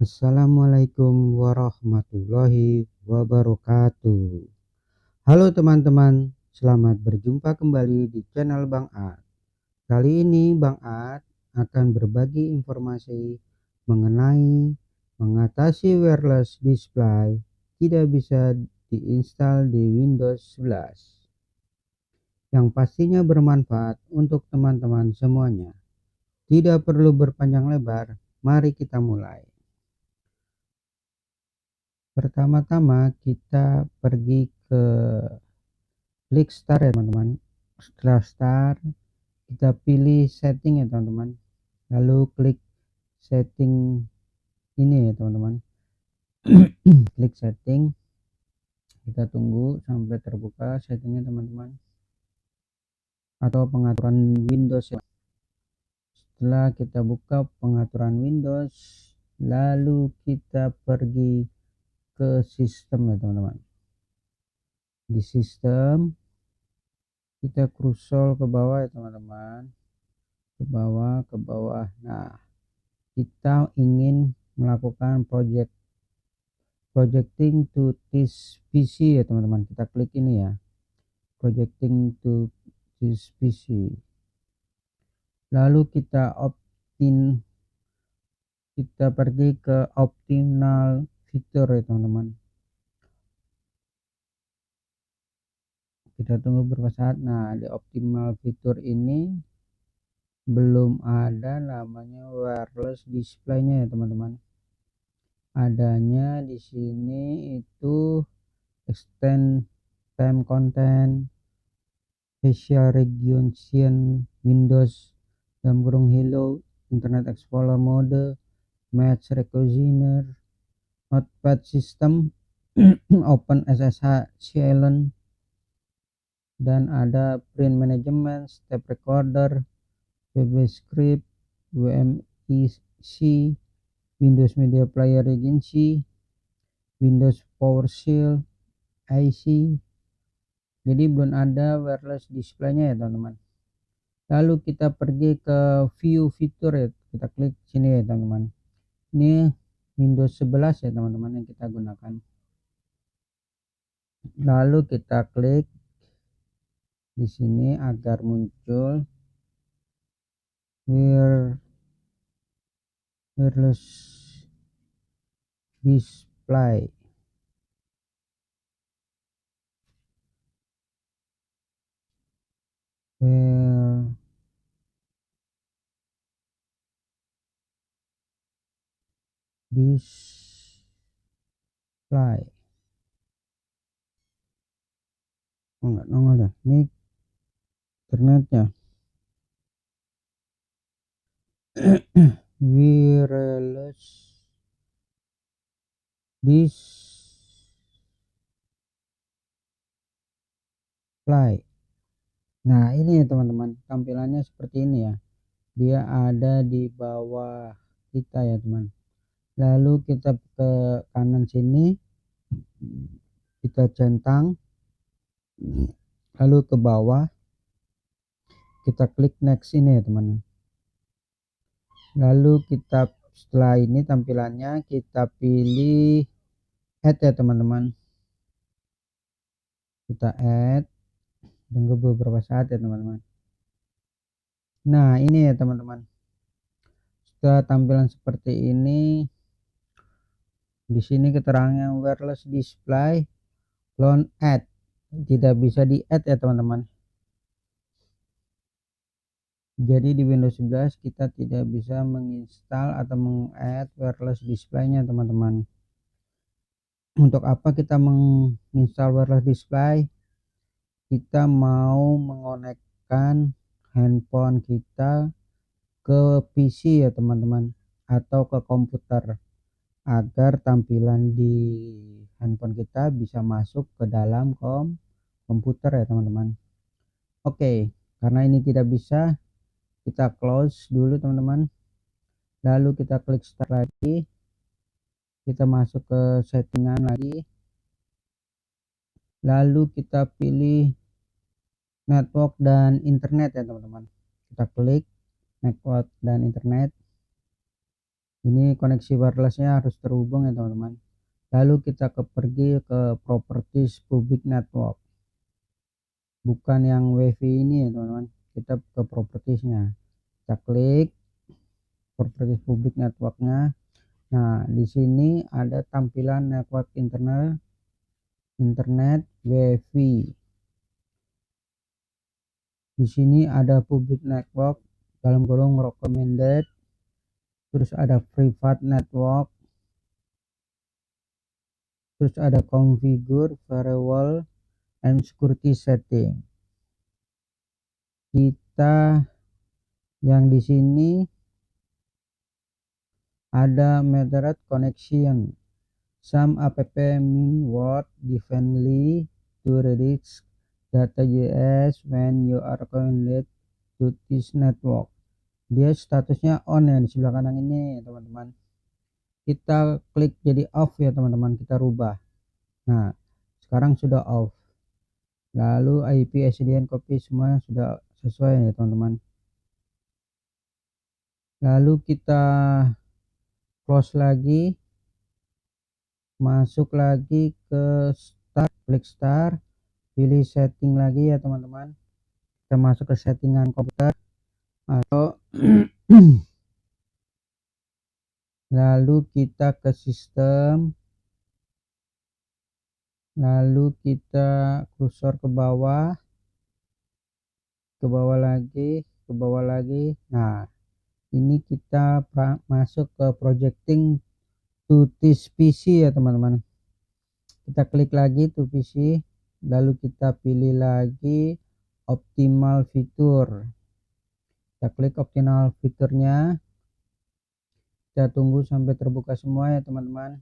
Assalamualaikum warahmatullahi wabarakatuh. Halo teman-teman, selamat berjumpa kembali di channel Bang Ad. Kali ini Bang Ad akan berbagi informasi mengenai mengatasi wireless display tidak bisa diinstal di Windows 11, yang pastinya bermanfaat untuk teman-teman semuanya. Tidak perlu berpanjang lebar, mari kita mulai. Pertama-tama kita pergi ke klik start ya teman-teman. Setelah start kita pilih setting ya teman-teman, lalu klik setting ini ya teman-teman. Klik setting, kita tunggu sampai terbuka settingnya teman-teman, atau pengaturan Windows ya. Setelah kita buka pengaturan Windows, lalu kita pergi ke sistem ya teman-teman. Di sistem kita scroll ke bawah ya teman-teman, ke bawah. Nah, kita ingin melakukan projecting to this PC ya teman-teman. Kita klik ini ya, projecting to this PC. Lalu kita pergi ke optional fitur ya teman-teman. Kita tunggu beberapa saat. Nah, di optimal fitur ini belum ada namanya wireless display-nya ya teman-teman. Adanya di sini itu extend time content, facial recognition, Windows Hello, Internet Explorer mode, match recognition, notepad system, open SSH silent, dan ada print management, step recorder, VB-Script, WMEC, Windows Media Player Agency, Windows PowerShell, IC. Jadi belum ada wireless display-nya ya teman-teman. Lalu kita pergi ke view fitur ya, kita klik sini ya teman-teman. Ini Windows 11 ya teman-teman yang kita gunakan. Lalu kita klik di sini agar muncul wireless display. Display. Enggak nongol ya. Ini internetnya. Wireless display. Nah, ini ya teman-teman, tampilannya seperti ini ya. Dia ada di bawah kita ya teman. Lalu kita ke kanan sini, kita centang, lalu ke bawah kita klik next ini ya teman. Lalu kita setelah ini tampilannya kita pilih add ya teman-teman. Kita add, tunggu beberapa saat ya teman-teman. Nah, ini ya teman-teman, setelah tampilan seperti ini, di sini keterangannya wireless display clone add, tidak bisa di add ya teman-teman. Jadi di Windows 11 kita tidak bisa menginstal atau meng-add wireless display-nya teman-teman. Untuk apa kita menginstal wireless display? Kita mau mengonekkan handphone kita ke PC ya teman-teman, atau ke komputer, agar tampilan di handphone kita bisa masuk ke dalam komputer ya teman-teman. Oke, karena ini tidak bisa, kita close dulu teman-teman. Lalu kita klik start lagi, kita masuk ke settingan lagi, lalu kita pilih network dan internet ya teman-teman. Kita klik network dan internet. Ini koneksi wirelessnya harus terhubung ya teman-teman. Lalu kita pergi ke properties public network, bukan yang WiFi ini ya teman-teman. Kita ke propertiesnya, kita klik properties public networknya. Nah, di sini ada tampilan network internet WiFi. Di sini ada public network dalam kolom recommended, terus ada private network, terus ada configure firewall and security setting. Kita yang di sini ada moderate connection. Some app mean word differently to redirect data.js when you are connected to this network. Dia statusnya on ya di sebelah kanan ini teman-teman. Kita klik jadi off ya teman-teman, kita rubah. Nah, sekarang sudah off. Lalu IP, SDN, copy semua sudah sesuai ya teman-teman. Lalu kita close lagi, masuk lagi ke start, klik start, pilih setting lagi ya teman-teman. Kita masuk ke settingan komputer atau lalu kita ke sistem, lalu kita kursor ke bawah lagi, ke bawah lagi. Nah, ini kita masuk ke projecting to this PC ya teman-teman. Kita klik lagi to PC, lalu kita pilih lagi optimal fitur. Kita klik optimal fiturnya, kita tunggu sampai terbuka semua ya teman-teman.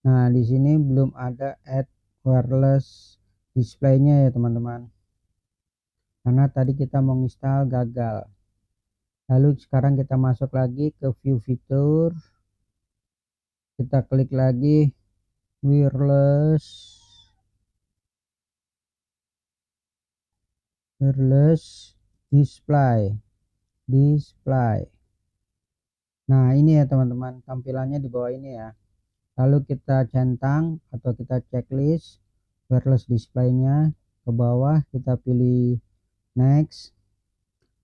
Nah, di sini belum ada add wireless display-nya ya teman-teman, karena tadi kita mau install gagal. Lalu sekarang kita masuk lagi ke view fitur, kita klik lagi wireless display. Nah, ini ya teman-teman, tampilannya di bawah ini ya. Lalu kita centang atau kita checklist wireless display-nya ke bawah, kita pilih next,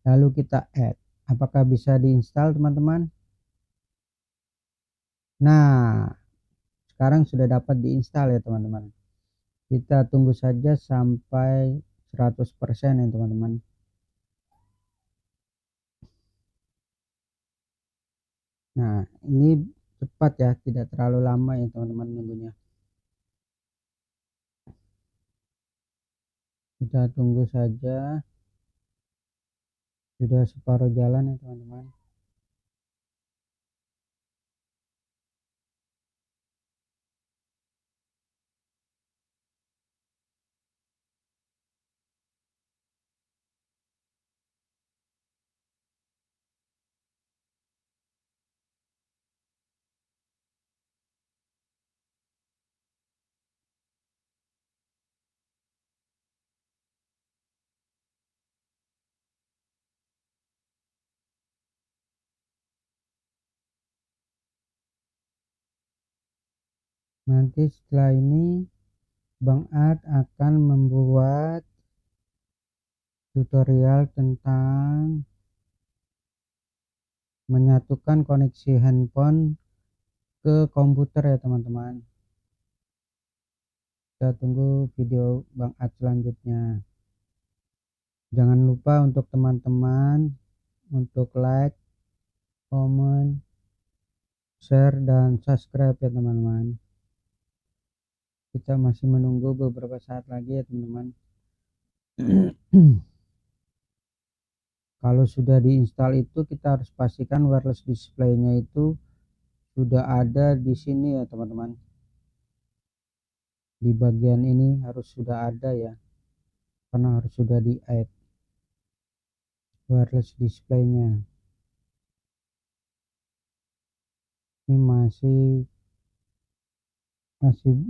lalu kita add. Apakah bisa diinstal teman-teman? Nah, sekarang sudah dapat diinstal ya teman-teman. Kita tunggu saja sampai 100% ya teman-teman. Nah, ini cepat ya, tidak terlalu lama ya teman-teman nunggunya. Kita tunggu saja, sudah separuh jalan ya teman-teman. Nanti setelah ini Bang Ad akan membuat tutorial tentang menyatukan koneksi handphone ke komputer ya teman-teman. Kita tunggu video Bang Ad selanjutnya. Jangan lupa untuk teman-teman untuk like, comment, share, dan subscribe ya teman-teman. Kita masih menunggu beberapa saat lagi ya teman-teman. Kalau sudah diinstal itu kita harus pastikan wireless display-nya itu sudah ada di sini ya teman-teman. Di bagian ini harus sudah ada ya, karena harus sudah di add wireless display-nya. Ini masih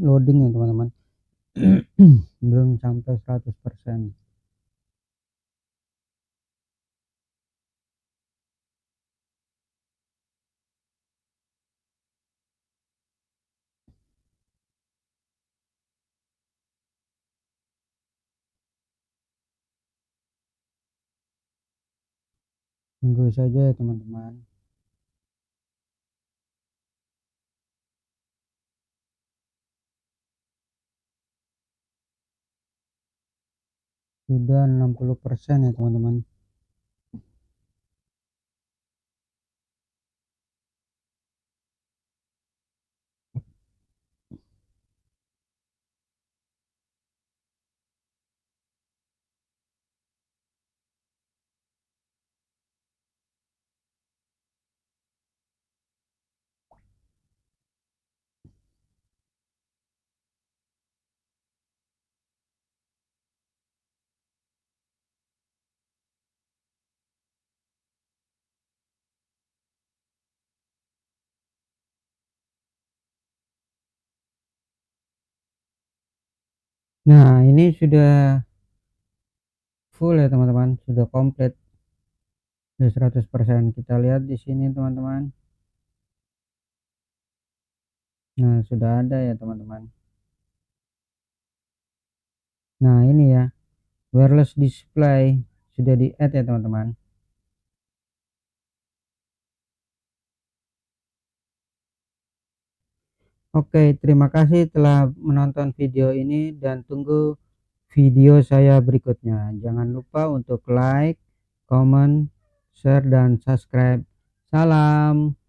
loading ya teman-teman. Belum sampai 100%. Tunggu saja ya teman-teman. Sudah 60% ya teman-teman. Nah, ini sudah full ya teman-teman, sudah komplit, sudah 100%. Kita lihat di sini teman-teman. Nah, sudah ada ya teman-teman. Nah, ini ya, wireless display sudah di add ya teman-teman. Oke, terima kasih telah menonton video ini dan tunggu video saya berikutnya. Jangan lupa untuk like, comment, share, dan subscribe. Salam.